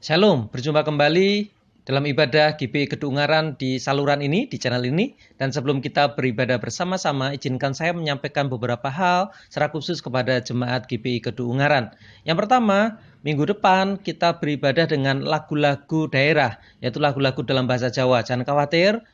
Shalom, berjumpa kembali dalam ibadah GPI Kedung Ungaran di saluran ini, di channel ini. Dan sebelum kita beribadah bersama-sama, izinkan saya menyampaikan beberapa hal secara khusus kepada jemaat GPI Kedung Ungaran. Yang pertama, minggu depan kita beribadah dengan lagu-lagu daerah, yaitu lagu-lagu dalam bahasa Jawa. Jangan khawatir,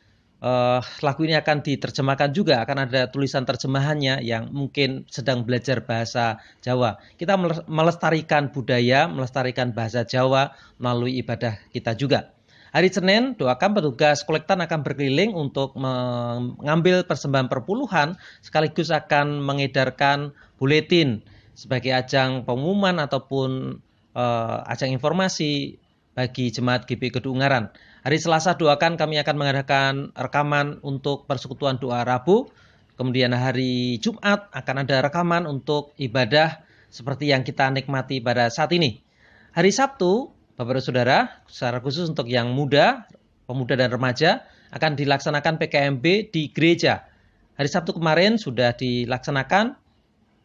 lagu ini akan diterjemahkan juga, akan ada tulisan terjemahannya yang mungkin sedang belajar bahasa Jawa. Kita melestarikan budaya, melestarikan bahasa Jawa melalui ibadah kita juga. Hari Senin, doakan petugas kolektan akan berkeliling untuk mengambil persembahan perpuluhan, sekaligus akan mengedarkan buletin sebagai ajang pengumuman ataupun ajang informasi bagi jemaat GPI Kedung Ungaran. Hari Selasa doakan kami akan mengadakan rekaman untuk persekutuan doa Rabu. Kemudian hari Jumat akan ada rekaman untuk ibadah seperti yang kita nikmati pada saat ini. Hari Sabtu, Bapak dan Saudara, secara khusus untuk yang muda, pemuda dan remaja, akan dilaksanakan PKMB di gereja. Hari Sabtu kemarin sudah dilaksanakan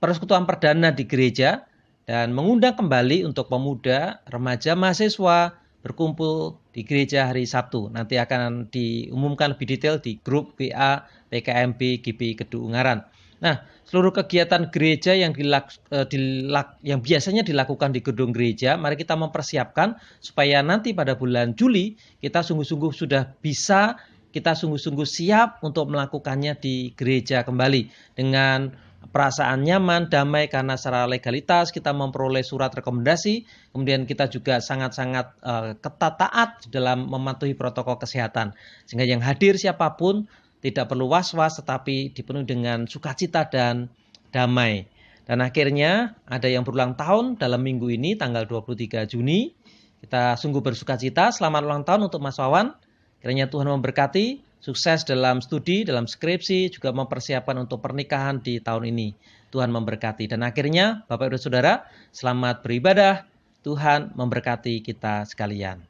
persekutuan perdana di gereja dan mengundang kembali untuk pemuda, remaja, mahasiswa berkumpul di gereja hari Sabtu. Nanti akan diumumkan lebih detail di grup WA PKMB GPI Kedung Ungaran. Nah, seluruh kegiatan gereja yang biasanya dilakukan di gedung gereja, mari kita mempersiapkan supaya nanti pada bulan Juli kita sungguh-sungguh sudah bisa, kita sungguh-sungguh siap untuk melakukannya di gereja kembali dengan perasaan nyaman, damai, karena secara legalitas kita memperoleh surat rekomendasi, kemudian kita juga sangat-sangat ketat taat dalam mematuhi protokol kesehatan. Sehingga yang hadir siapapun tidak perlu was-was, tetapi dipenuhi dengan sukacita dan damai. Dan akhirnya ada yang berulang tahun dalam minggu ini, tanggal 23 Juni. Kita sungguh bersukacita, selamat ulang tahun untuk Mas Wawan. Kiranya Tuhan memberkati, sukses dalam studi, dalam skripsi, juga mempersiapkan untuk pernikahan di tahun ini. Tuhan memberkati. Dan akhirnya, Bapak Ibu Saudara, selamat beribadah. Tuhan memberkati kita sekalian.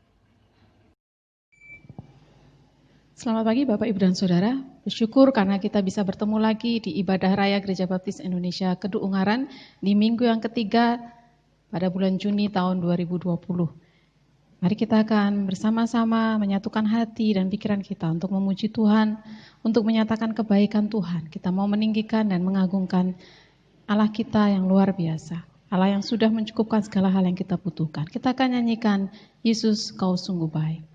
Selamat pagi Bapak Ibu dan Saudara, bersyukur karena kita bisa bertemu lagi di Ibadah Raya Gereja Baptis Indonesia Kedung Ungaran di minggu yang ketiga pada bulan Juni tahun 2020. Mari kita akan bersama-sama menyatukan hati dan pikiran kita untuk memuji Tuhan, untuk menyatakan kebaikan Tuhan. Kita mau meninggikan dan mengagungkan Allah kita yang luar biasa, Allah yang sudah mencukupkan segala hal yang kita butuhkan. Kita akan nyanyikan, Yesus Kau Sungguh Baik.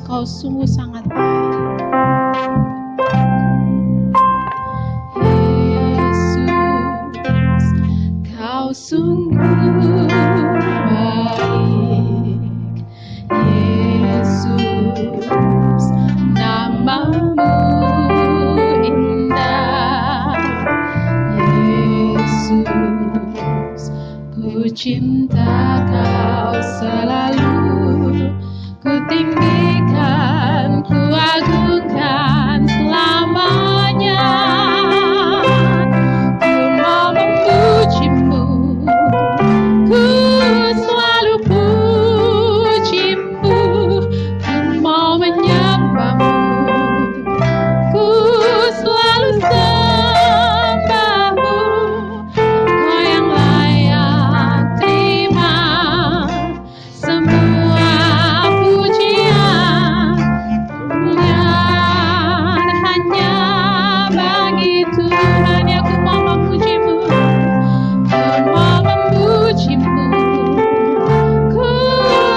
Kau sungguh sangat baik. sungguh baik, Yesus, namamu indah, Yesus, ku cinta kau selalu, ku tinggikan, ku agungkan selamanya. Ku mau memujimu, ku selalu pujimu, ku mau menyembahmu, ku selalu sembahmu. Kau yang layak terima semua pujian, kemuliaan hanya bagi Tuhan. Ya, ku mau memujimu, ku mau memujimu, ku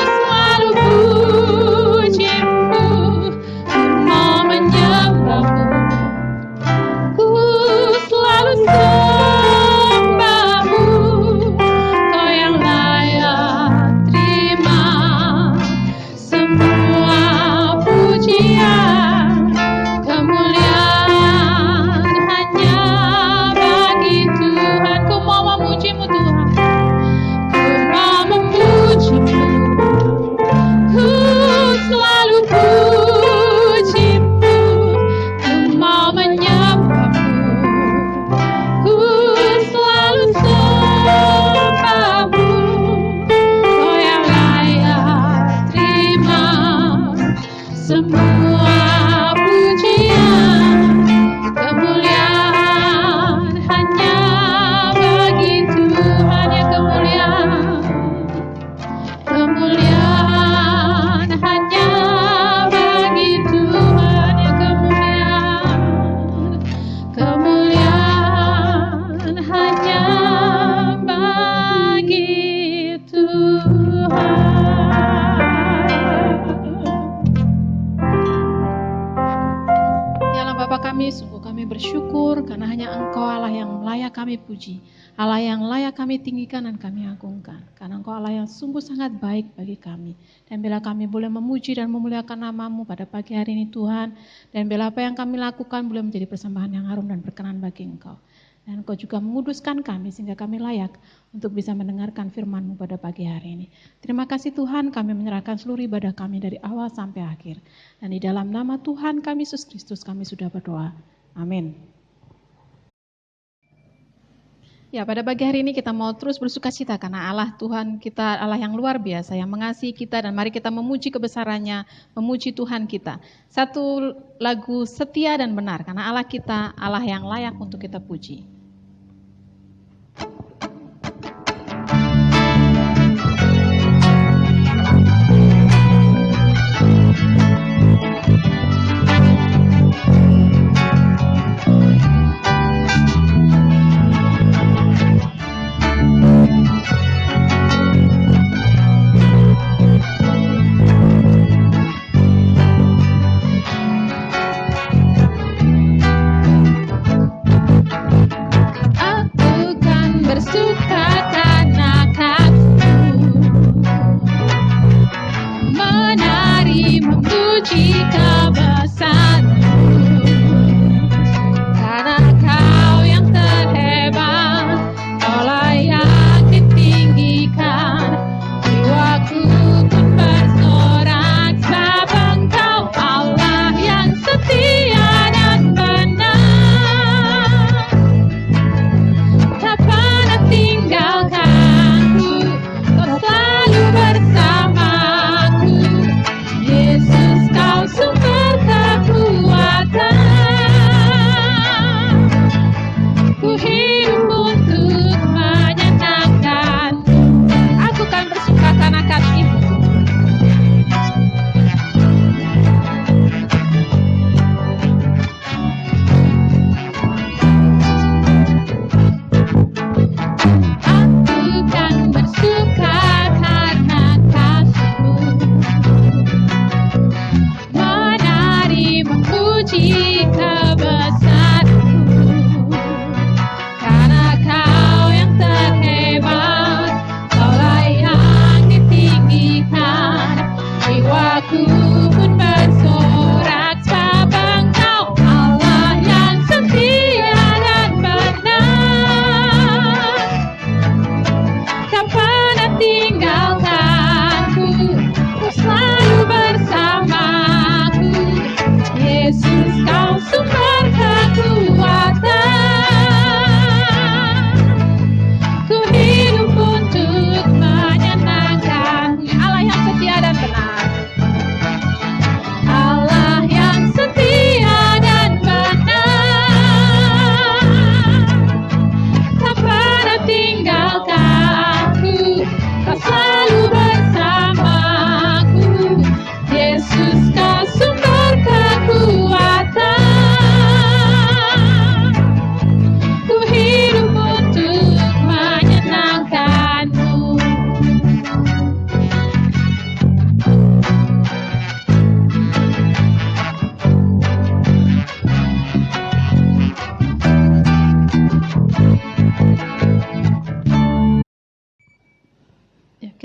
selalu pujimu, ku mau menyembahmu, ku selalu sembahmu. Kau yang layak terima semua pujian, kemuliaan hanya bagi Tuhan. Ku mau memujimu Tuhan, ku mau memujimu, ku selalu pujimu, ku mau menyembahmu, ku selalu sembahmu. Kau yang layak terima semua pujian, kemuliaan hanya bagi Tuhan. Ya, kemuliaan hanya bagi Tuhan. Ya, kemuliaan hanya bagi Tuhan. Ya Allah Bapa kami, sungguh kami bersyukur karena hanya Engkau Allah yang layak kami puji, Allah yang layak kami tinggikan dan kami agungkan. Karena Engkau Allah yang sungguh sangat baik bagi kami. Dan bila kami boleh memuji dan memuliakan nama-Mu pada pagi hari ini Tuhan, dan bila apa yang kami lakukan boleh menjadi persembahan yang harum dan berkenan bagi Engkau. Dan Engkau juga menguduskan kami sehingga kami layak untuk bisa mendengarkan firman-Mu pada pagi hari ini. Terima kasih Tuhan, kami menyerahkan seluruh ibadah kami dari awal sampai akhir. Dan di dalam nama Tuhan kami Yesus Kristus kami sudah berdoa. Amin. Ya, pada pagi hari ini kita mau terus bersukacita karena Allah Tuhan kita, Allah yang luar biasa, yang mengasihi kita, dan mari kita memuji kebesarannya, memuji Tuhan kita. Satu lagu setia dan benar, karena Allah kita, Allah yang layak untuk kita puji.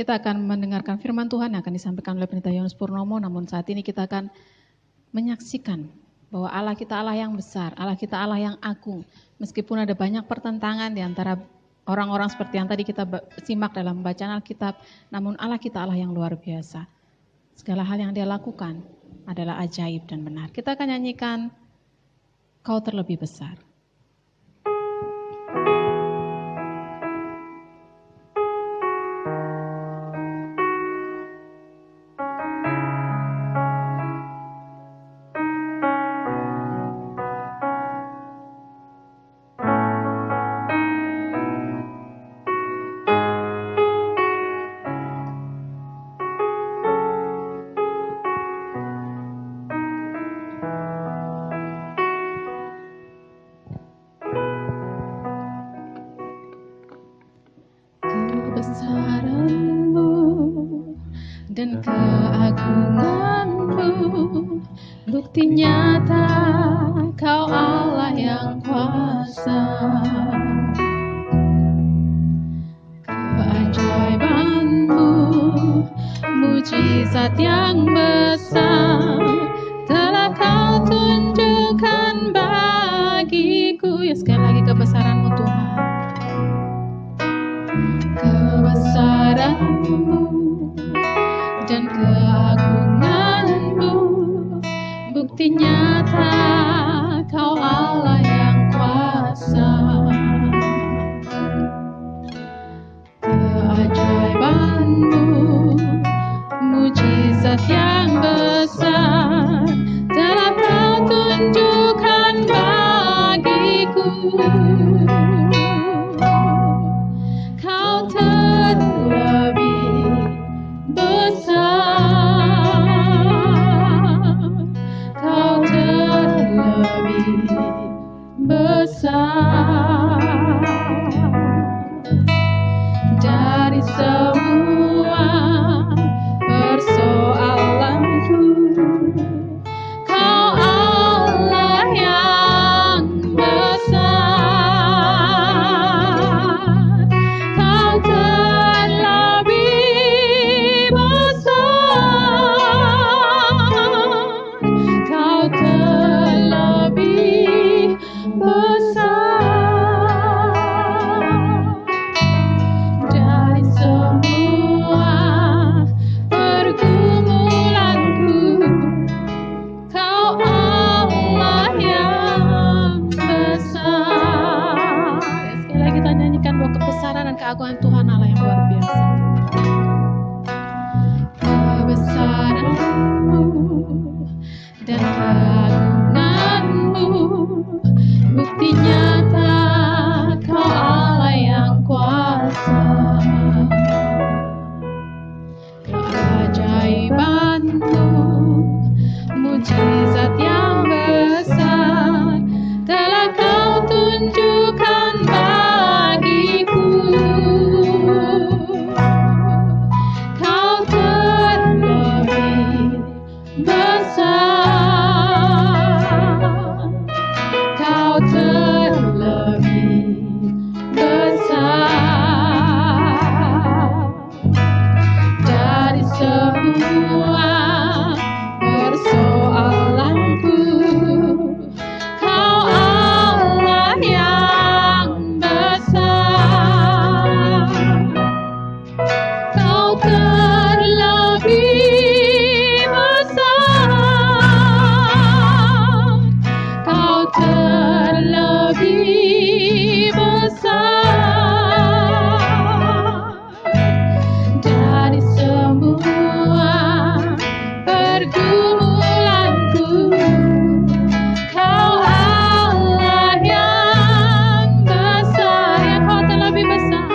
kita akan mendengarkan firman Tuhan yang akan disampaikan oleh Pendeta Yohanes Purnomo, namun saat ini kita akan menyaksikan bahwa Allah kita Allah yang besar, Allah kita Allah yang agung. Meskipun ada banyak pertentangan di antara orang-orang seperti yang tadi kita simak dalam bacaan Alkitab, namun Allah kita Allah yang luar biasa. Segala hal yang Dia lakukan adalah ajaib dan benar. Kita akan nyanyikan Kau Terlebih Besar. Dan keagunganmu, bukti nyata Kau Allah yang kuasa. Keajaibanmu, mujizat yang besar telah Kau tunjukkan bagiku. Ya, sekali lagi kebesaran-Mu Tuhan. Kebesaran-Mu dan keagungan-Mu, bukti nyata Kau Allah yang kuasa. Keajaiban-Mu, mujizat yang besar telah Kau tunjukkan bagiku. Kau terlebih besar, Kau terlebih besar dari semua persoalanku. Kau Allah yang besar, Kau terlebih Kau terlebih besar dari semua pergumulanku. Kau Allah yang besar. Ya, sekali lagi kita nyanyikan bahwa kebesaran dan keagungan Tuhan Allah yang luar biasa. Kebesaran-Mu dan keagungan-Mu, bukti nyata Kau Allah yang kuasa. Keajaiban-Mu, mujizat yang besar telah Kau tunjukkan bagiku. Kau terlebih besar, Kau terlebih besar dari semua persoalanku. Kau Allah yang besar, Kau terlebih besar, Kau terlebih besar dari semua pergumulanku. Kau Allah yang besar, ya Kau terlebih besar,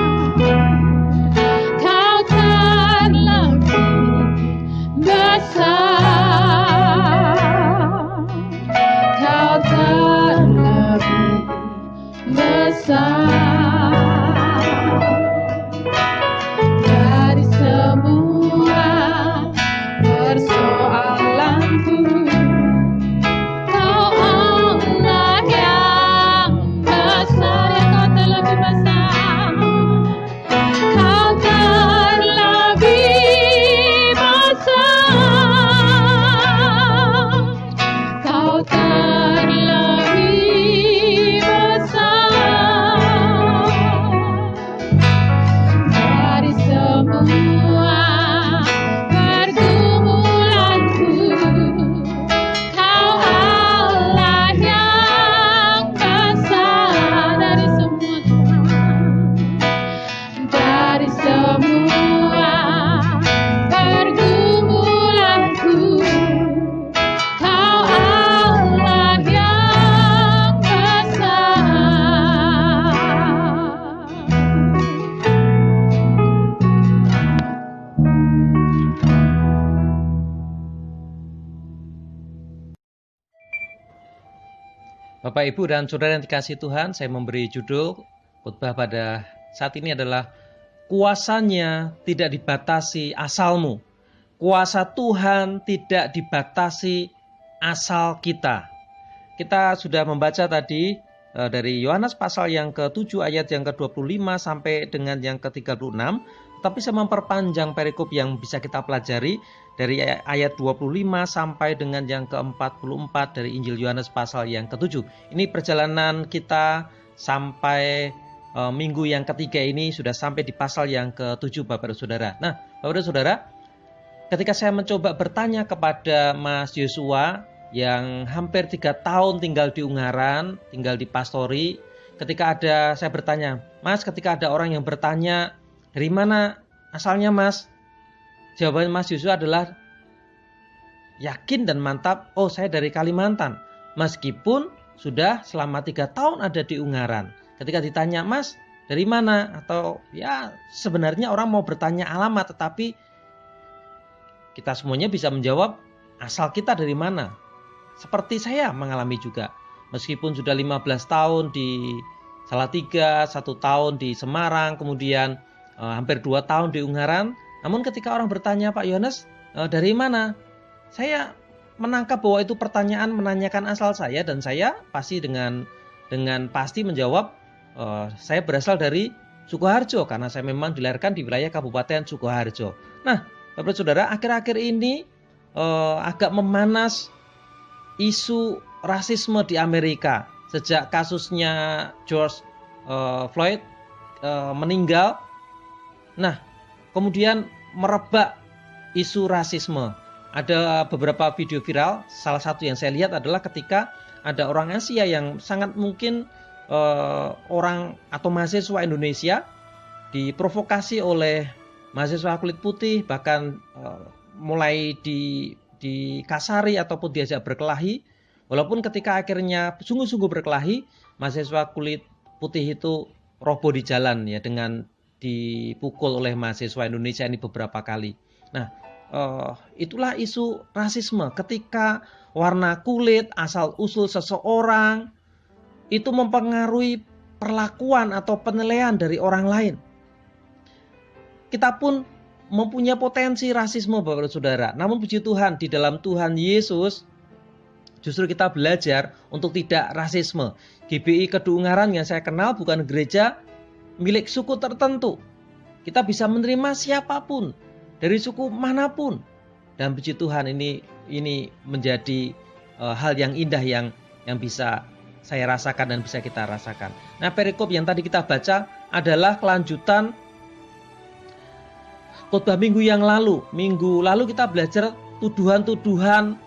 Kau terlebih besar, Kau terlebih besar dari semua persoalanku. Kau Allah yang besar, ya Kau terlebih besar, Kau terlebih Bapak, Ibu, dan Saudara yang dikasihi Tuhan, saya memberi judul khotbah pada saat ini adalah kuasanya tidak dibatasi asalmu. Kuasa Tuhan tidak dibatasi asal kita. Kita sudah membaca tadi dari Yohanes pasal yang ke-7 ayat yang ke-25 sampai dengan yang ke-36. Tapi saya memperpanjang perikop yang bisa kita pelajari dari ayat 25 sampai dengan yang ke-44 dari Injil Yohanes pasal yang ke-7. Ini perjalanan kita sampai minggu yang ketiga ini sudah sampai di pasal yang ke-7, Bapak dan Saudara. Nah, Bapak dan Saudara, ketika saya mencoba bertanya kepada Mas Yosua yang hampir 3 tahun tinggal di Ungaran, tinggal di Pastori, ketika saya bertanya, Mas, ketika ada orang yang bertanya, dari mana asalnya, Mas? Jawaban Mas Yosua adalah yakin dan mantap, oh saya dari Kalimantan. Meskipun sudah selama 3 tahun ada di Ungaran. Ketika ditanya, Mas, dari mana? Atau ya sebenarnya orang mau bertanya alamat, tetapi kita semuanya bisa menjawab asal kita dari mana. Seperti saya mengalami juga. Meskipun sudah 15 tahun di Salatiga, 1 tahun di Semarang, kemudian hampir 2 tahun di Ungaran. Namun ketika orang bertanya, Pak Yohanes, dari mana? Saya menangkap bahwa itu pertanyaan menanyakan asal saya, dan saya pasti dengan pasti menjawab, saya berasal dari Sukoharjo karena saya memang dilahirkan di wilayah Kabupaten Sukoharjo. Nah, Bapak Saudara, akhir-akhir ini agak memanas isu rasisme di Amerika sejak kasusnya George Floyd meninggal. Nah, kemudian merebak isu rasisme. Ada beberapa video viral, salah satu yang saya lihat adalah ketika ada orang Asia yang sangat mungkin orang atau mahasiswa Indonesia diprovokasi oleh mahasiswa kulit putih, bahkan mulai dikasari ataupun diajak berkelahi. Walaupun ketika akhirnya sungguh-sungguh berkelahi, mahasiswa kulit putih itu roboh di jalan ya dengan dipukul oleh mahasiswa Indonesia ini beberapa kali. Nah, itulah isu rasisme ketika warna kulit, asal-usul seseorang itu mempengaruhi perlakuan atau penilaian dari orang lain. Kita pun mempunyai potensi rasisme, Bapak dan Saudara. Namun puji Tuhan, di dalam Tuhan Yesus justru kita belajar untuk tidak rasisme. GBI Kedu Ungaran yang saya kenal bukan gereja milik suku tertentu. Kita bisa menerima siapapun dari suku manapun. Dan puji Tuhan, ini menjadi hal yang indah yang bisa saya rasakan dan bisa kita rasakan. Nah, perikop yang tadi kita baca adalah kelanjutan khotbah minggu yang lalu. Minggu lalu kita belajar tuduhan-tuduhan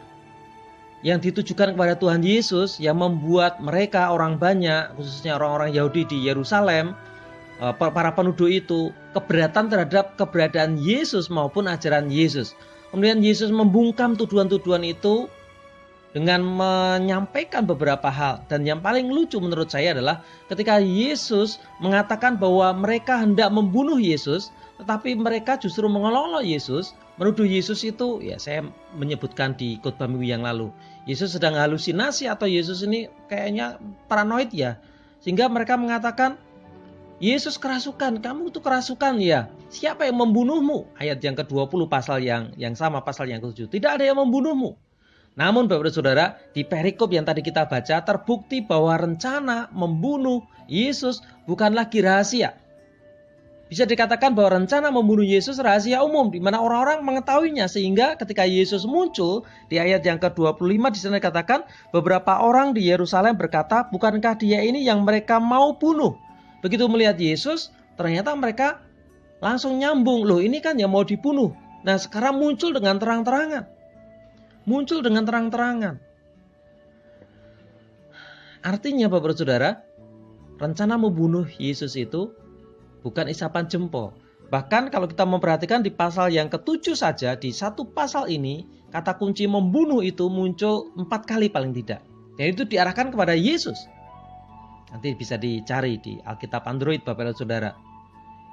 yang ditujukan kepada Tuhan Yesus yang membuat mereka orang banyak, khususnya orang-orang Yahudi di Yerusalem, para penuduh itu keberatan terhadap keberadaan Yesus maupun ajaran Yesus. Kemudian Yesus membungkam tuduhan-tuduhan itu dengan menyampaikan beberapa hal. Dan yang paling lucu menurut saya adalah ketika Yesus mengatakan bahwa mereka hendak membunuh Yesus, tetapi mereka justru mengelolok Yesus, menuduh Yesus itu, ya saya menyebutkan di khotbah minggu yang lalu, Yesus sedang halusinasi atau Yesus ini kayaknya paranoid ya. Sehingga mereka mengatakan, Yesus kerasukan, kamu itu kerasukan ya. Siapa yang membunuhmu? Ayat yang ke-20 pasal yang sama, pasal yang ke-7. Tidak ada yang membunuhmu. Namun Bapak dan Saudara, di perikop yang tadi kita baca terbukti bahwa rencana membunuh Yesus bukan lagi rahasia. Bisa dikatakan bahwa rencana membunuh Yesus rahasia umum di mana orang-orang mengetahuinya, sehingga ketika Yesus muncul di ayat yang ke-25 di sana dikatakan beberapa orang di Yerusalem berkata, bukankah dia ini yang mereka mau bunuh? Begitu melihat Yesus, ternyata mereka langsung nyambung. Loh, ini kan yang mau dibunuh. Nah, sekarang muncul dengan terang-terangan. Muncul dengan terang-terangan. Artinya Bapak Saudara, rencana membunuh Yesus itu bukan isapan jempol. Bahkan kalau kita memperhatikan di pasal yang ke-7 saja, di satu pasal ini, kata kunci membunuh itu muncul 4 kali paling tidak. Dan itu diarahkan kepada Yesus. Nanti bisa dicari di Alkitab Android Bapak dan Saudara.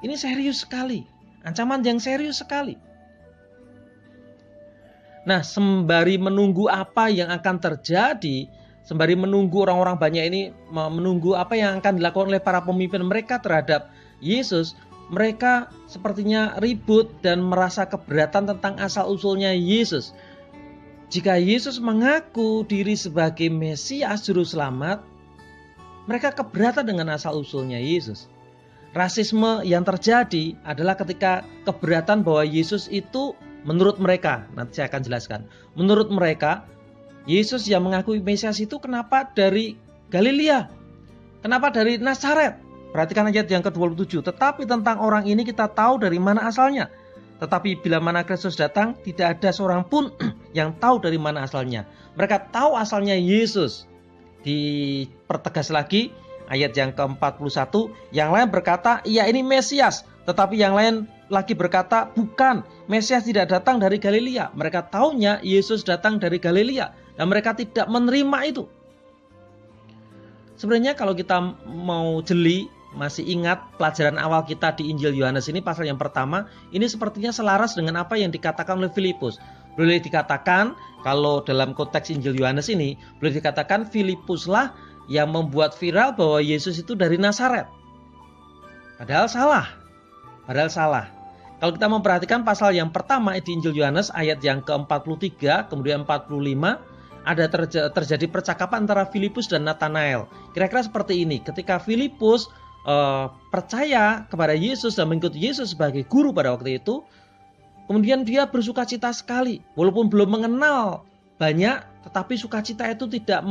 Ini serius sekali. Ancaman yang serius sekali. Nah, sembari menunggu apa yang akan terjadi sembari menunggu orang-orang banyak ini menunggu apa yang akan dilakukan oleh para pemimpin mereka terhadap Yesus, mereka sepertinya ribut dan merasa keberatan tentang asal-usulnya Yesus. Jika Yesus mengaku diri sebagai Mesias Juru Selamat, mereka keberatan dengan asal-usulnya Yesus. Rasisme yang terjadi adalah ketika keberatan bahwa Yesus itu menurut mereka, nanti saya akan jelaskan. Menurut mereka, Yesus yang mengakui Mesias itu kenapa dari Galilea? Kenapa dari Nazaret? Perhatikan ayat yang ke-27. Tetapi tentang orang ini kita tahu dari mana asalnya. Tetapi bila mana Kristus datang, tidak ada seorang pun yang tahu dari mana asalnya. Mereka tahu asalnya Yesus. Dipertegas lagi ayat yang ke-41. Yang lain berkata, iya ini Mesias. Tetapi yang lain lagi berkata, bukan. Mesias tidak datang dari Galilea. Mereka tahunya Yesus datang dari Galilea. Dan mereka tidak menerima itu. Sebenarnya kalau kita mau jeli, masih ingat pelajaran awal kita di Injil Yohanes ini pasal yang pertama, ini sepertinya selaras dengan apa yang dikatakan oleh Filipus. Boleh dikatakan kalau dalam konteks Injil Yohanes ini, boleh dikatakan Filipuslah yang membuat viral bahwa Yesus itu dari Nazaret. Padahal salah. Kalau kita memperhatikan pasal yang pertama di Injil Yohanes ayat yang ke-43 kemudian 45, ada terjadi percakapan antara Filipus dan Natanael. Kira-kira seperti ini, ketika Filipus percaya kepada Yesus dan mengikuti Yesus sebagai guru pada waktu itu, kemudian dia bersukacita sekali. Walaupun belum mengenal banyak, tetapi sukacita itu tidak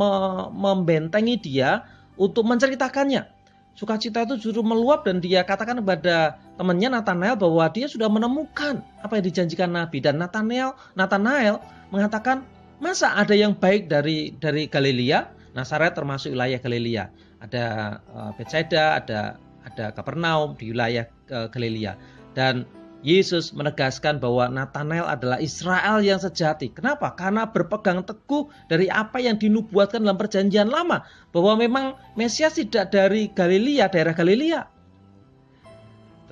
membentengi dia untuk menceritakannya. Sukacita itu justru meluap dan dia katakan kepada temannya Natanael bahwa dia sudah menemukan apa yang dijanjikan Nabi. Dan Natanael mengatakan, masa ada yang baik dari Galilea? Nazaret termasuk wilayah Galilea. Ada Betsaida, ada Kapernaum di wilayah Galilea. Dan Yesus menegaskan bahwa Natanael adalah Israel yang sejati. Kenapa? Karena berpegang teguh dari apa yang dinubuatkan dalam perjanjian lama. Bahwa memang Mesias tidak dari Galilea, daerah Galilea.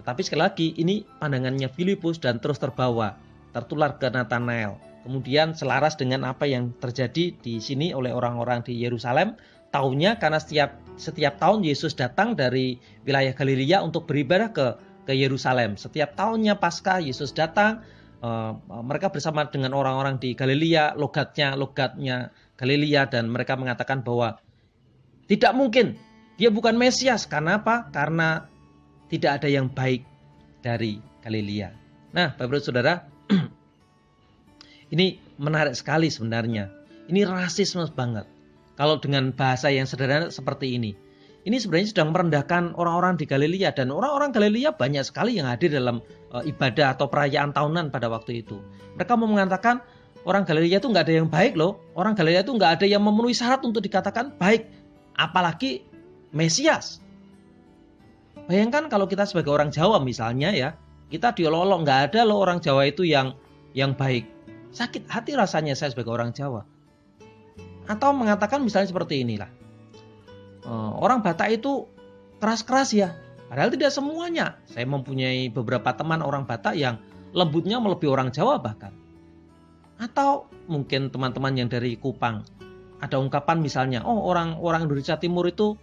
Tetapi sekali lagi ini pandangannya Filipus dan terus tertular ke Natanael. Kemudian selaras dengan apa yang terjadi di sini oleh orang-orang di Yerusalem. Tahunya karena setiap tahun Yesus datang dari wilayah Galilea untuk beribadah ke Yerusalem. Setiap tahunnya Paskah Yesus datang, mereka bersama dengan orang-orang di Galilea, logatnya Galilea, dan mereka mengatakan bahwa tidak mungkin dia bukan Mesias. Karena apa? Karena tidak ada yang baik dari Galilea. Nah, Bapak-Ibu Saudara, ini menarik sekali sebenarnya. Ini rasisme banget. Kalau dengan bahasa yang sederhana seperti ini. Ini sebenarnya sedang merendahkan orang-orang di Galilea. Dan orang-orang Galilea banyak sekali yang hadir dalam ibadah atau perayaan tahunan pada waktu itu. Mereka mau mengatakan orang Galilea itu nggak ada yang baik loh. Orang Galilea itu nggak ada yang memenuhi syarat untuk dikatakan baik. Apalagi Mesias. Bayangkan kalau kita sebagai orang Jawa misalnya ya. Kita diolok-olok, nggak ada loh orang Jawa itu yang baik. Sakit hati rasanya saya sebagai orang Jawa. Atau mengatakan misalnya seperti inilah. Orang Batak itu keras-keras ya. Padahal tidak semuanya. Saya mempunyai beberapa teman orang Batak yang lembutnya melebihi orang Jawa bahkan. Atau mungkin teman-teman yang dari Kupang. Ada ungkapan misalnya, orang Indonesia Timur itu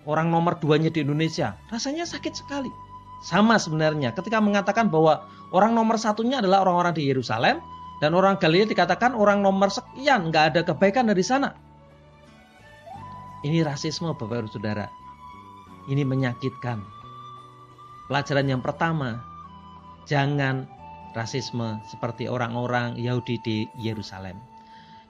orang nomor 2-nya di Indonesia. Rasanya sakit sekali. Sama sebenarnya ketika mengatakan bahwa orang nomor 1-nya adalah orang-orang di Yerusalem. Dan orang Galilea dikatakan orang nomor sekian, nggak ada kebaikan dari sana. Ini rasisme Bapak Ibu Saudara. Ini menyakitkan. Pelajaran yang pertama, jangan rasisme seperti orang-orang Yahudi di Yerusalem.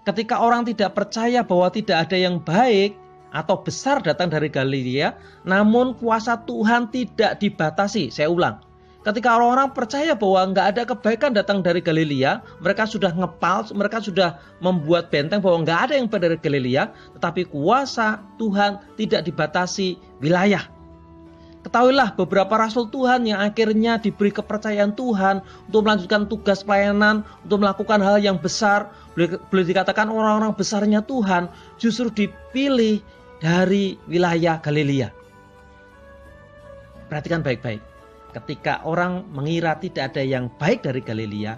Ketika orang tidak percaya bahwa tidak ada yang baik atau besar datang dari Galilea, namun kuasa Tuhan tidak dibatasi. Saya ulang. Ketika orang-orang percaya bahwa nggak ada kebaikan datang dari Galilea, mereka sudah ngepal, mereka sudah membuat benteng bahwa nggak ada yang dari Galilea, tetapi kuasa Tuhan tidak dibatasi wilayah. Ketahuilah beberapa rasul Tuhan yang akhirnya diberi kepercayaan Tuhan untuk melanjutkan tugas pelayanan, untuk melakukan hal yang besar, boleh dikatakan orang-orang besarnya Tuhan justru dipilih dari wilayah Galilea. Perhatikan baik-baik. Ketika orang mengira tidak ada yang baik dari Galilea,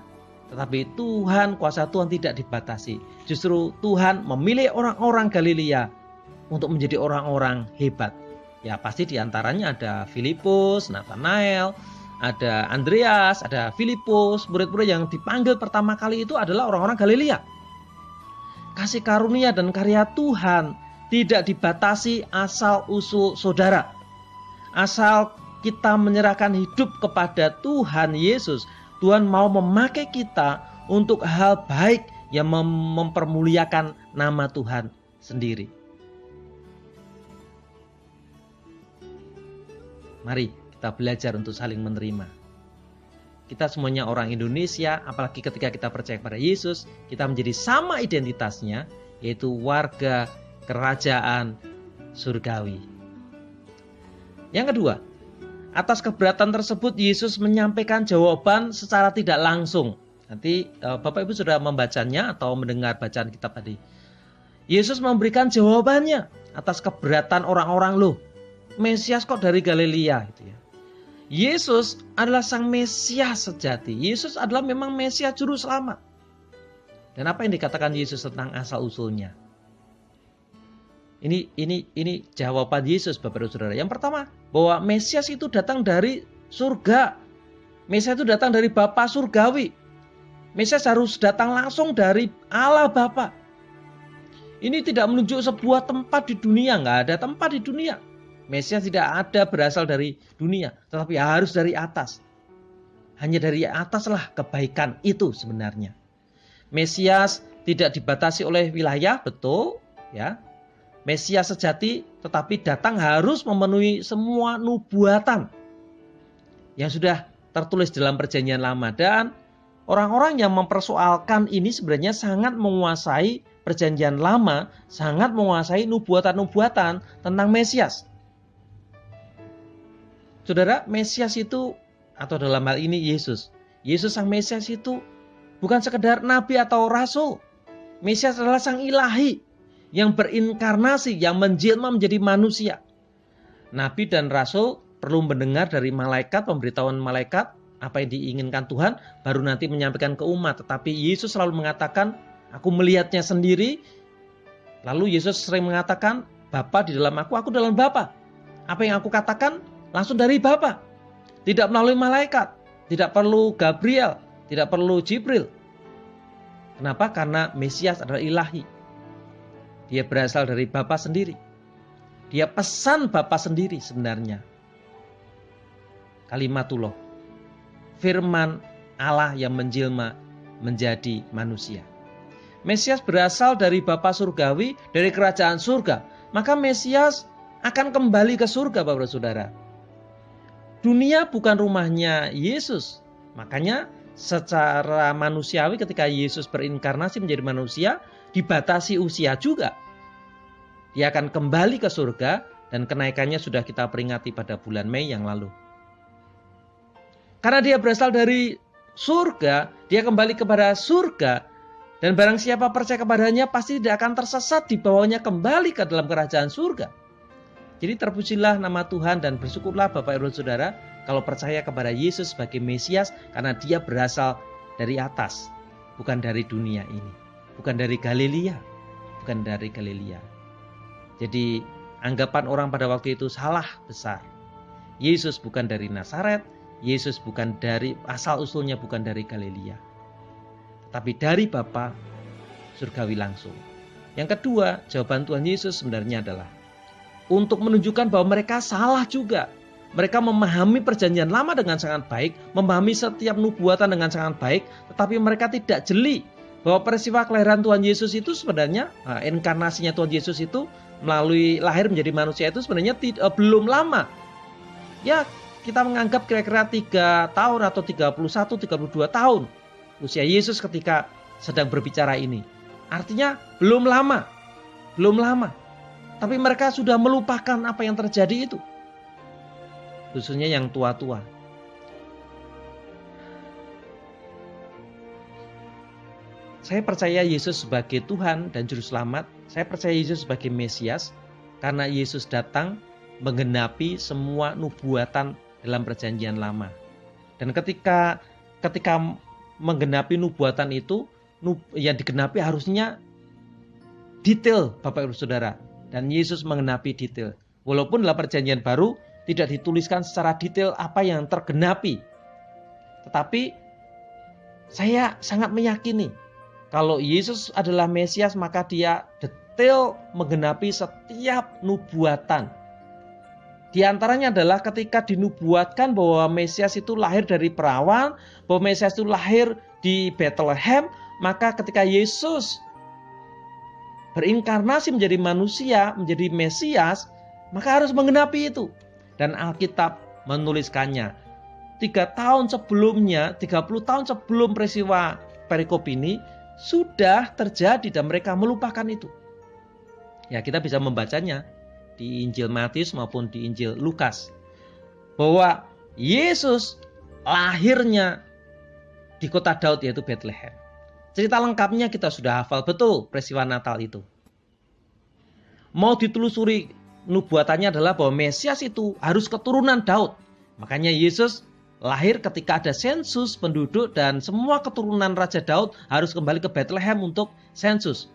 Tetapi Tuhan, kuasa Tuhan tidak dibatasi. Justru Tuhan memilih orang-orang Galilea untuk menjadi orang-orang hebat. Ya pasti diantaranya ada Filipus, Nathanael, ada Andreas, ada Filipus. Murid-murid yang dipanggil pertama kali itu adalah orang-orang Galilea. Kasih karunia dan karya Tuhan tidak dibatasi asal-usul saudara. Asal kita menyerahkan hidup kepada Tuhan Yesus, Tuhan mau memakai kita untuk hal baik yang mempermuliakan nama Tuhan sendiri. Mari kita belajar untuk saling menerima. Kita semuanya orang Indonesia, apalagi ketika kita percaya kepada Yesus, kita menjadi sama identitasnya, yaitu warga kerajaan surgawi. Yang kedua, atas keberatan tersebut Yesus menyampaikan jawaban secara tidak langsung. Nanti Bapak Ibu sudah membacanya atau mendengar bacaan kitab tadi. Yesus memberikan jawabannya atas keberatan orang-orang, loh, Mesias kok dari Galilea gitu ya. Yesus adalah sang Mesias sejati. Yesus adalah memang Mesias juru selamat. Dan apa yang dikatakan Yesus tentang asal usulnya? Ini jawaban Yesus, Bapak Ibu Saudara. Yang pertama, bahwa Mesias itu datang dari surga. Mesias itu datang dari Bapa surgawi. Mesias harus datang langsung dari Allah Bapa. Ini tidak menunjuk sebuah tempat di dunia, nggak ada tempat di dunia. Mesias tidak ada berasal dari dunia, tetapi harus dari atas. Hanya dari ataslah kebaikan itu sebenarnya. Mesias tidak dibatasi oleh wilayah, betul, ya. Mesias sejati, tetapi datang harus memenuhi semua nubuatan yang sudah tertulis dalam Perjanjian Lama. Dan orang-orang yang mempersoalkan ini sebenarnya sangat menguasai Perjanjian Lama, sangat menguasai nubuatan-nubuatan tentang Mesias. Saudara, Mesias itu, atau dalam hal ini Yesus sang Mesias itu bukan sekedar nabi atau rasul. Mesias adalah sang ilahi yang berinkarnasi, yang menjelma menjadi manusia. Nabi dan rasul perlu mendengar dari malaikat, pemberitahuan malaikat, apa yang diinginkan Tuhan, baru nanti menyampaikan ke umat. Tetapi Yesus selalu mengatakan, aku melihatnya sendiri. Lalu Yesus sering mengatakan, Bapa di dalam aku dalam Bapa. Apa yang aku katakan langsung dari Bapa. Tidak melalui malaikat, tidak perlu Gabriel, tidak perlu Jibril. Kenapa? Karena Mesias adalah ilahi. Dia berasal dari Bapa sendiri. Dia pesan Bapa sendiri sebenarnya. Kalimatullah, firman Allah yang menjelma menjadi manusia. Mesias berasal dari Bapa surgawi, dari kerajaan surga. Maka Mesias akan kembali ke surga, Bapak Saudara. Dunia bukan rumahnya Yesus. Makanya secara manusiawi ketika Yesus berinkarnasi menjadi manusia, dibatasi usia juga. Dia akan kembali ke surga dan kenaikannya sudah kita peringati pada bulan Mei yang lalu. Karena dia berasal dari surga, dia kembali kepada surga. Dan barang siapa percaya kepadanya pasti tidak akan tersesat, dibawanya kembali ke dalam kerajaan surga. Jadi terpujilah nama Tuhan dan bersyukurlah Bapak Ibu Saudara kalau percaya kepada Yesus sebagai Mesias karena dia berasal dari atas, bukan dari dunia ini, bukan dari Galilea, bukan dari Galilea. Jadi anggapan orang pada waktu itu salah besar. Yesus bukan dari Nazaret, Yesus bukan dari asal usulnya bukan dari Galilea, tapi dari Bapa surgawi langsung. Yang kedua, jawaban Tuhan Yesus sebenarnya adalah untuk menunjukkan bahwa mereka salah juga. Mereka memahami Perjanjian Lama dengan sangat baik, memahami setiap nubuatan dengan sangat baik, tetapi mereka tidak jeli bahwa peristiwa kelahiran Tuhan Yesus itu sebenarnya, inkarnasinya Tuhan Yesus itu melalui lahir menjadi manusia itu sebenarnya belum lama. Ya, kita menganggap kira-kira 3 tahun atau 31-32 tahun usia Yesus ketika sedang berbicara ini. Artinya belum lama. Tapi mereka sudah melupakan apa yang terjadi itu. Khususnya yang tua-tua. Saya percaya Yesus sebagai Tuhan dan Juru Selamat. Saya percaya Yesus sebagai Mesias. Karena Yesus datang menggenapi semua nubuatan dalam Perjanjian Lama. Dan ketika menggenapi nubuatan itu, yang digenapi harusnya detail Bapak Ibu Saudara. Dan Yesus menggenapi detail. Walaupun dalam perjanjian baru tidak dituliskan secara detail apa yang tergenapi. Tetapi saya sangat meyakini kalau Yesus adalah Mesias, maka dia detail menggenapi setiap nubuatan. Di antaranya adalah ketika dinubuatkan bahwa Mesias itu lahir dari perawan, bahwa Mesias itu lahir di Bethlehem, maka ketika Yesus berinkarnasi menjadi manusia, menjadi Mesias, maka harus menggenapi itu. Dan Alkitab menuliskannya. 30 tahun sebelum peristiwa perikop ini, sudah terjadi dan mereka melupakan itu. Ya, kita bisa membacanya di Injil Matius maupun di Injil Lukas. Bahwa Yesus lahirnya di kota Daud, yaitu Bethlehem. Cerita lengkapnya kita sudah hafal betul peristiwa Natal itu. Mau ditelusuri nubuatannya adalah bahwa Mesias itu harus keturunan Daud. Makanya Yesus lahir ketika ada sensus penduduk dan semua keturunan Raja Daud harus kembali ke Bethlehem untuk sensus.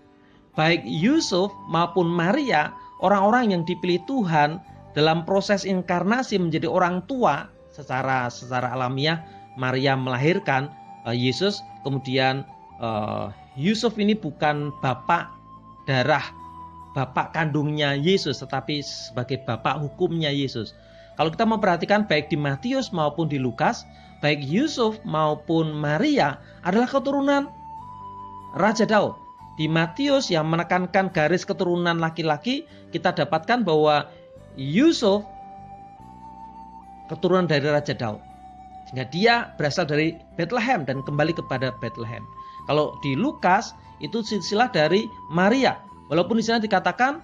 Baik Yusuf maupun Maria, orang-orang yang dipilih Tuhan dalam proses inkarnasi menjadi orang tua secara alamiah. Maria melahirkan Yesus, kemudian Yusuf ini bukan bapak kandungnya Yesus, tetapi sebagai bapak hukumnya Yesus. Kalau kita memperhatikan baik di Matius maupun di Lukas, baik Yusuf maupun Maria adalah keturunan Raja Daud. Di Matius yang menekankan garis keturunan laki-laki, kita dapatkan bahwa Yusuf keturunan dari Raja Daud. Sehingga dia berasal dari Bethlehem dan kembali kepada Bethlehem. Kalau di Lukas itu silsilah dari Maria. Walaupun di sana dikatakan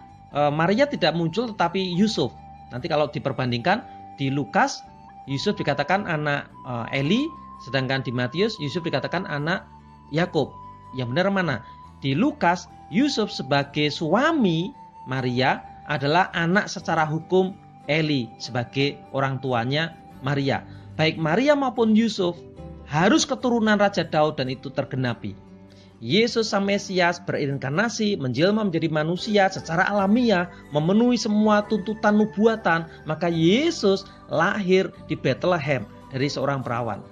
Maria tidak muncul tetapi Yusuf. Nanti kalau diperbandingkan di Lukas, Yusuf dikatakan anak Eli, sedangkan di Matius Yusuf dikatakan anak Yakub. Yang benar mana? Di Lukas, Yusuf sebagai suami Maria adalah anak secara hukum Eli sebagai orang tuanya Maria. Baik Maria maupun Yusuf harus keturunan Raja Daud dan itu tergenapi. Yesus sang Mesias berinkarnasi, menjelma menjadi manusia secara alamiah, memenuhi semua tuntutan nubuatan, maka Yesus lahir di Bethlehem dari seorang perawan.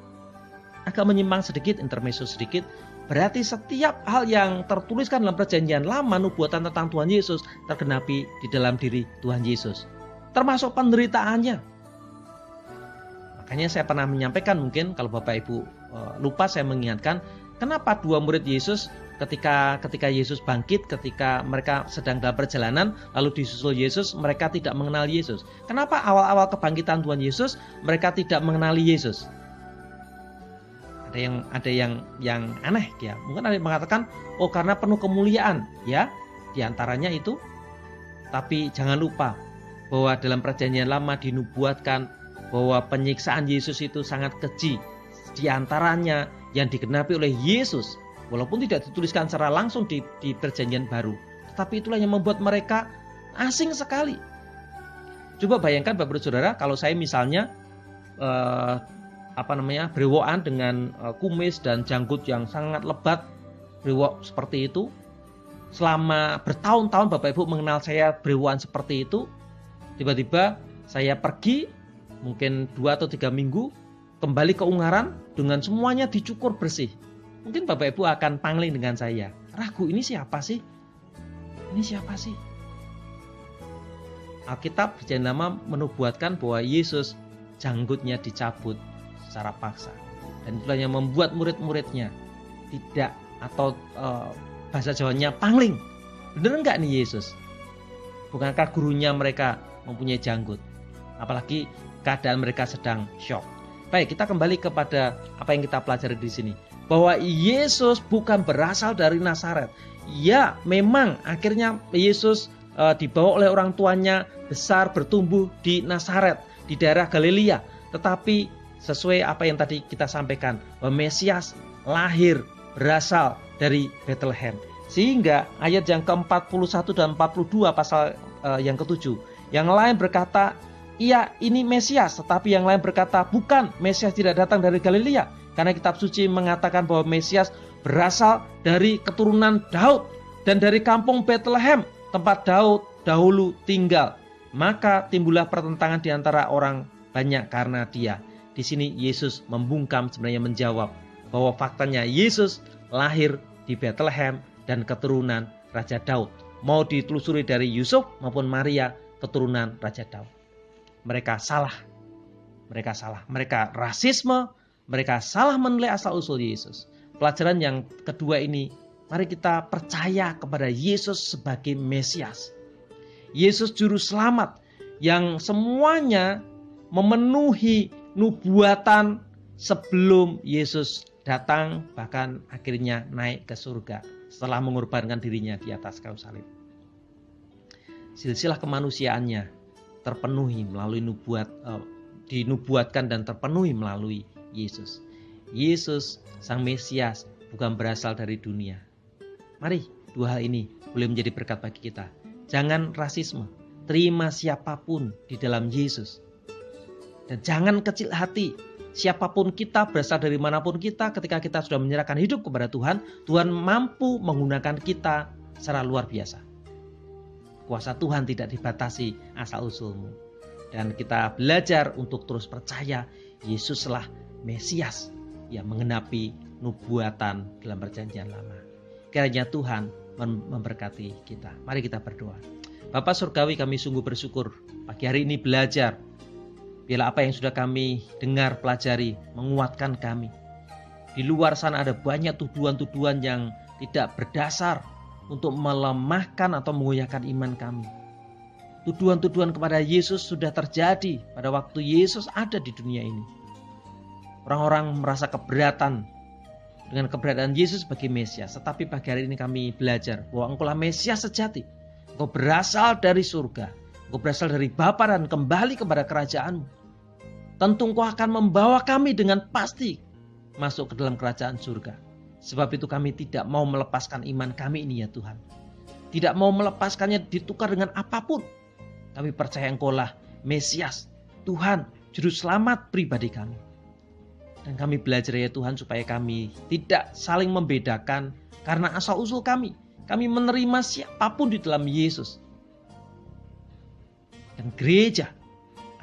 Agak menyimpang sedikit, intermezzo sedikit. Berarti setiap hal yang tertuliskan dalam perjanjian lama, nubuatan tentang Tuhan Yesus tergenapi di dalam diri Tuhan Yesus. Termasuk penderitaannya. Makanya saya pernah menyampaikan, mungkin kalau Bapak Ibu lupa, saya mengingatkan, kenapa dua murid Yesus ketika Yesus bangkit, ketika mereka sedang dalam perjalanan, lalu disusul Yesus, mereka tidak mengenal Yesus. Kenapa awal-awal kebangkitan Tuhan Yesus, mereka tidak mengenali Yesus? Ada yang aneh ya. Mungkin ada yang mengatakan, oh karena penuh kemuliaan ya, diantaranya itu. Tapi jangan lupa bahwa dalam perjanjian lama dinubuatkan bahwa penyiksaan Yesus itu sangat keji. Diantaranya yang digenapi oleh Yesus, walaupun tidak dituliskan secara langsung di perjanjian baru, tetapi itulah yang membuat mereka asing sekali. Coba bayangkan Bapak Saudara, kalau saya misalnya brewokan dengan kumis dan janggut yang sangat lebat, brewok seperti itu, selama bertahun-tahun Bapak Ibu mengenal saya brewokan seperti itu, tiba-tiba saya pergi mungkin 2 atau 3 minggu, kembali ke Ungaran dengan semuanya dicukur bersih. Mungkin Bapak Ibu akan pangling dengan saya. Ragu, ini siapa sih? Ini siapa sih? Alkitab perjanjian lama menubuatkan bahwa Yesus janggutnya dicabut secara paksa. Dan itulah yang membuat murid-muridnya tidak, atau bahasa Jawanya pangling. Benar enggak nih Yesus? Bukankah gurunya mereka mempunyai janggut? Apalagi keadaan mereka sedang syok. Baik, kita kembali kepada apa yang kita pelajari di sini. Bahwa Yesus bukan berasal dari Nazaret. Ya, memang akhirnya Yesus dibawa oleh orang tuanya, besar bertumbuh di Nazaret, di daerah Galilea. Tetapi sesuai apa yang tadi kita sampaikan, bahwa Mesias lahir berasal dari Bethlehem. Sehingga ayat yang ke-41 dan 42 pasal yang ke-7, yang lain berkata, iya ini Mesias, tetapi yang lain berkata, bukan, Mesias tidak datang dari Galilea. Karena kitab suci mengatakan bahwa Mesias berasal dari keturunan Daud dan dari kampung Bethlehem, tempat Daud dahulu tinggal. Maka timbullah pertentangan di antara orang banyak karena dia. Di sini Yesus membungkam, sebenarnya menjawab bahwa faktanya Yesus lahir di Bethlehem dan keturunan Raja Daud. Mau ditelusuri dari Yusuf maupun Maria, keturunan Raja Daud. Mereka salah. Mereka rasisme, mereka salah menilai asal-usul Yesus. Pelajaran yang kedua ini, mari kita percaya kepada Yesus sebagai Mesias. Yesus juru selamat yang semuanya memenuhi nubuatan sebelum Yesus datang, bahkan akhirnya naik ke surga setelah mengorbankan dirinya di atas kayu salib. Silsilah kemanusiaannya terpenuhi melalui dinubuatkan dan terpenuhi melalui Yesus. Yesus Sang Mesias bukan berasal dari dunia. Mari dua hal ini boleh menjadi berkat bagi kita. Jangan rasisme, terima siapapun di dalam Yesus. Dan jangan kecil hati, siapapun kita, berasal dari manapun kita, ketika kita sudah menyerahkan hidup kepada Tuhan, Tuhan mampu menggunakan kita secara luar biasa. Kuasa Tuhan tidak dibatasi asal-usulmu. Dan kita belajar untuk terus percaya Yesuslah Mesias yang menggenapi nubuatan dalam perjanjian lama. Kiranya Tuhan memberkati kita. Mari kita berdoa. Bapa Surgawi, kami sungguh bersyukur pagi hari ini belajar. Biarlah apa yang sudah kami dengar, pelajari, menguatkan kami. Di luar sana ada banyak tuduhan-tuduhan yang tidak berdasar untuk melemahkan atau mengoyakkan iman kami. Tuduhan-tuduhan kepada Yesus sudah terjadi pada waktu Yesus ada di dunia ini. Orang-orang merasa keberatan dengan keberadaan Yesus sebagai Mesias. Tetapi pagi hari ini kami belajar bahwa Engkaulah Mesias sejati. Engkau berasal dari surga. Engkau berasal dari Bapa dan kembali kepada kerajaan-Mu. Tentu Engkau akan membawa kami dengan pasti masuk ke dalam kerajaan surga. Sebab itu kami tidak mau melepaskan iman kami ini ya Tuhan. Tidak mau melepaskannya ditukar dengan apapun. Kami percaya Engkaulah Mesias, Tuhan, Juru Selamat pribadi kami. Dan kami belajar ya Tuhan supaya kami tidak saling membedakan karena asal-usul kami. Kami menerima siapapun di dalam Yesus. Dan gereja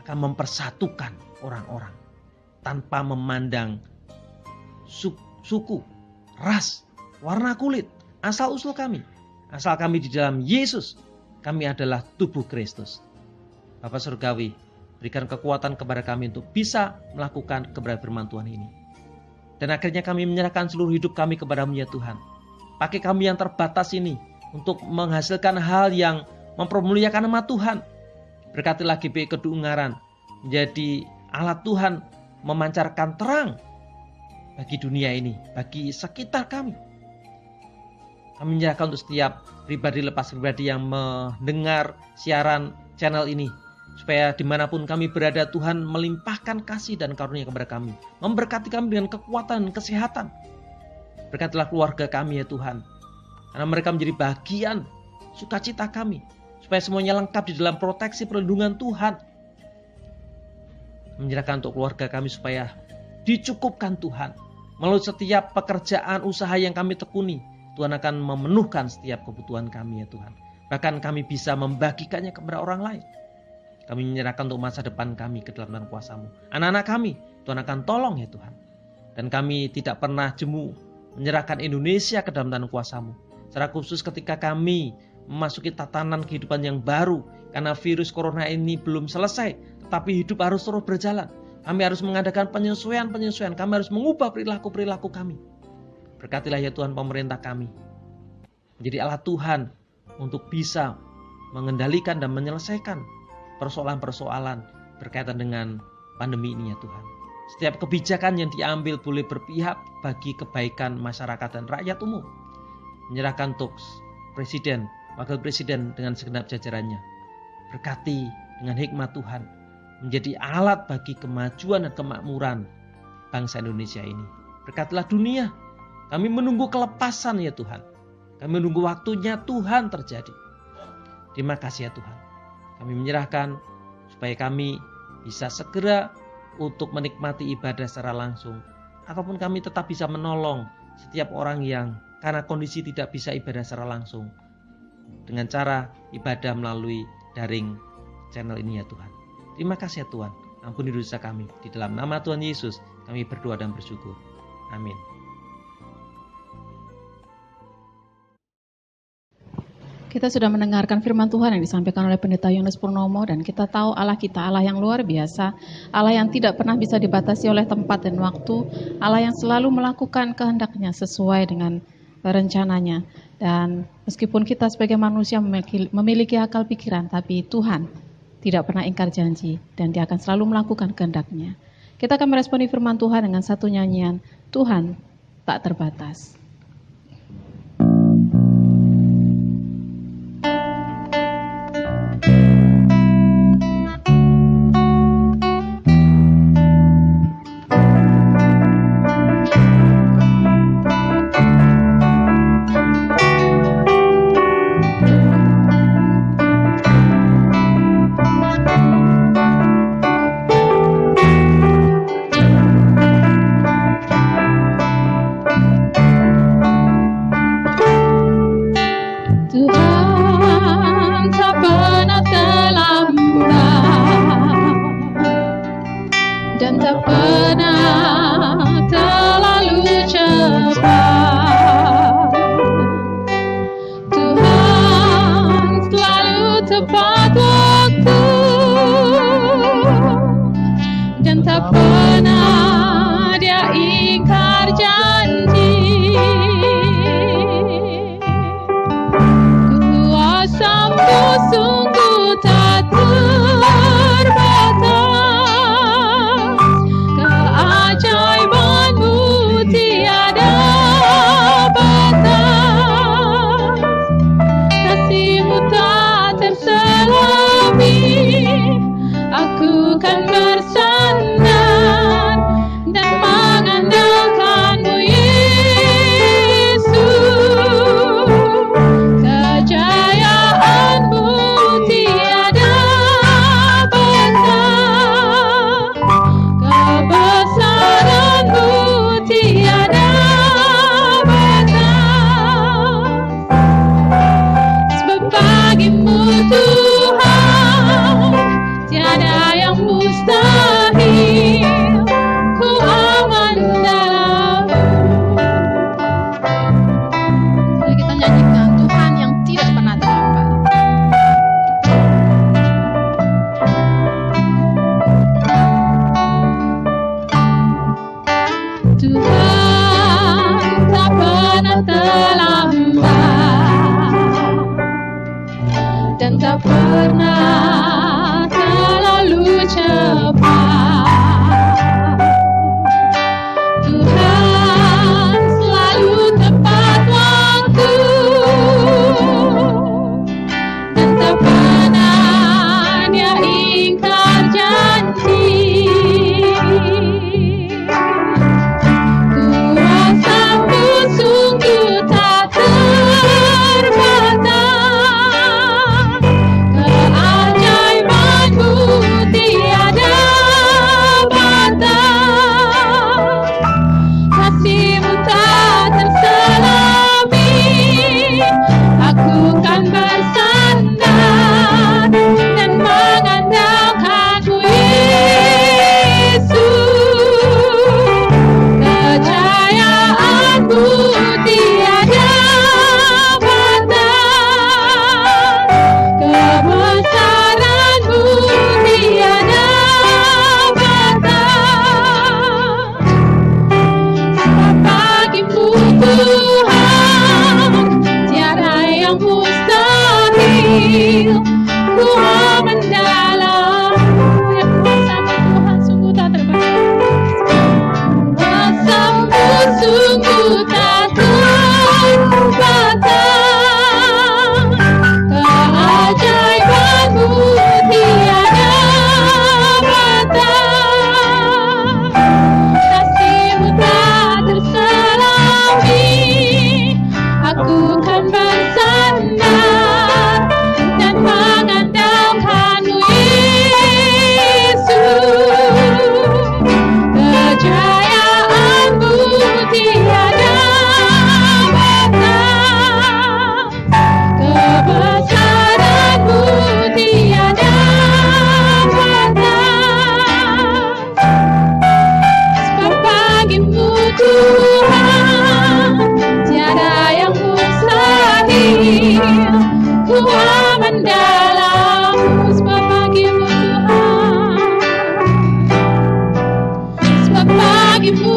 akan mempersatukan orang-orang tanpa memandang suku, ras, warna kulit, asal-usul kami. Asal kami di dalam Yesus, kami adalah tubuh Kristus. Bapa Surgawi, berikan kekuatan kepada kami untuk bisa melakukan kebenaran firman Tuhan ini. Dan akhirnya kami menyerahkan seluruh hidup kami kepada-Mu ya Tuhan. Pakai kami yang terbatas ini untuk menghasilkan hal yang mempermuliakan nama Tuhan. Berkatilah GBI Kedu Ungaran menjadi alat Tuhan memancarkan terang bagi dunia ini, bagi sekitar kami. Kami menyerahkan untuk setiap pribadi lepas pribadi yang mendengar siaran channel ini. Supaya dimanapun kami berada, Tuhan melimpahkan kasih dan karunia kepada kami. Memberkati kami dengan kekuatan dan kesehatan. Berkatilah keluarga kami ya Tuhan. Karena mereka menjadi bagian sukacita kami. Supaya semuanya lengkap di dalam proteksi perlindungan Tuhan. Menyerahkan untuk keluarga kami supaya dicukupkan Tuhan. Melalui setiap pekerjaan usaha yang kami tekuni, Tuhan akan memenuhkan setiap kebutuhan kami ya Tuhan. Bahkan kami bisa membagikannya kepada orang lain. Kami menyerahkan untuk masa depan kami ke dalam tangan kuasa-Mu. Anak-anak kami, Tuhan akan tolong ya Tuhan. Dan kami tidak pernah jemu menyerahkan Indonesia ke dalam tangan kuasa-Mu. Secara khusus ketika kami memasuki tatanan kehidupan yang baru. Karena virus corona ini belum selesai, tetapi hidup harus terus berjalan. Kami harus mengadakan penyesuaian-penyesuaian. Kami harus mengubah perilaku-perilaku kami. Berkatilah ya Tuhan pemerintah kami. Menjadi alat Tuhan untuk bisa mengendalikan dan menyelesaikan persoalan-persoalan berkaitan dengan pandemi ini ya Tuhan. Setiap kebijakan yang diambil boleh berpihak bagi kebaikan masyarakat dan rakyat umum. Menyerahkan untuk presiden, wakil presiden dengan segenap jajarannya. Berkati dengan hikmat Tuhan. Menjadi alat bagi kemajuan dan kemakmuran bangsa Indonesia ini. Berkatilah dunia. Kami menunggu kelepasan ya Tuhan. Kami menunggu waktunya Tuhan terjadi. Terima kasih ya Tuhan. Kami menyerahkan supaya kami bisa segera untuk menikmati ibadah secara langsung. ataupun kami tetap bisa menolong setiap orang yang karena kondisi tidak bisa ibadah secara langsung dengan cara ibadah melalui daring channel ini ya Tuhan. Terima kasih ya Tuhan, ampuni dosa kami. Di dalam nama Tuhan Yesus kami berdoa dan bersyukur. Amin. Kita sudah mendengarkan firman Tuhan yang disampaikan oleh Pendeta Yones Purnomo, dan kita tahu Allah kita Allah yang luar biasa, Allah yang tidak pernah bisa dibatasi oleh tempat dan waktu, Allah yang selalu melakukan kehendaknya sesuai dengan rencananya. Dan meskipun kita sebagai manusia memiliki akal pikiran, tapi Tuhan tidak pernah ingkar janji dan Dia akan selalu melakukan kehendaknya. Kita akan meresponi firman Tuhan dengan satu nyanyian, Tuhan tak terbatas. Tuhan, tiada yang mustahil. Ibu.